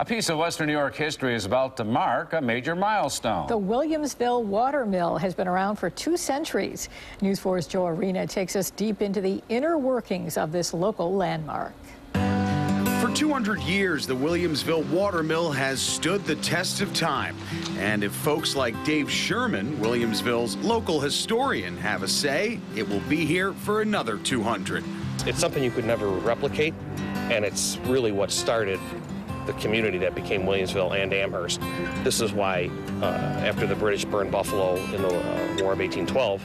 A piece of Western New York history is about to mark a major milestone. The Williamsville water mill has been around for 2 centuries. News 4's Joe Arena takes us deep into the inner workings of this local landmark. For 200 years, the Williamsville water mill has stood the test of time. And if folks like Dave Sherman, Williamsville's local historian, have a say, it will be here for another 200. It's something you could never replicate, and it's really what started the community that became Williamsville and Amherst. This is why, after the British burned Buffalo in the War of 1812,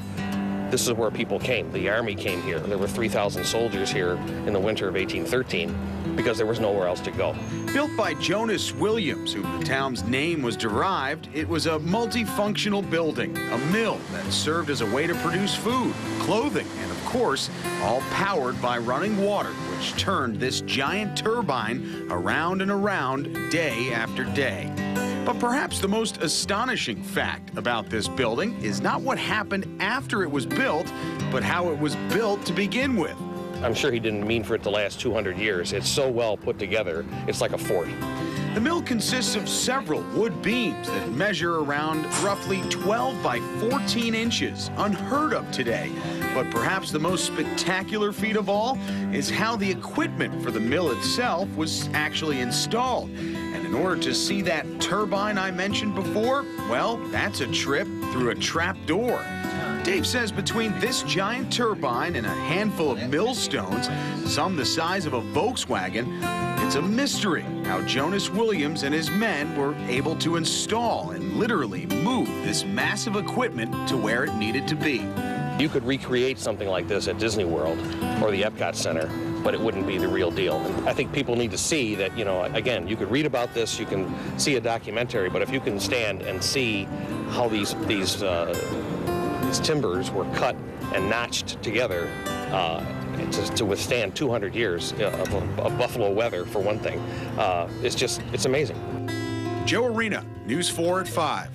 this is where people came. The Army came here. There were 3,000 soldiers here in the winter of 1813 because there was nowhere else to go. Built by Jonas Williams, whom the town's name was derived, it was a multifunctional building, a mill that served as a way to produce food, clothing, and of course, all powered by running water, which turned this giant turbine around and around day after day. But perhaps the most astonishing fact about this building is not what happened after it was built, but how it was built to begin with. I'm sure he didn't mean for it to last 200 years. It's so well put together, it's like a fort. The mill consists of several wood beams that measure around roughly 12 by 14 inches, unheard of today. But perhaps the most spectacular feat of all is how the equipment for the mill itself was actually installed. And in order to see that turbine I mentioned before, well, that's a trip through a trap door. Dave says between this giant turbine and a handful of millstones, some the size of a Volkswagen, it's a mystery how Jonas Williams and his men were able to install and literally move this massive equipment to where it needed to be. You could recreate something like this at Disney World or the Epcot Center, but it wouldn't be the real deal. And I think people need to see that, you know, again, you could read about this, you can see a documentary, but if you can stand and see how these timbers were cut and notched together to withstand 200 years of buffalo weather, for one thing, it's amazing. Joe Arena, News 4 at 5.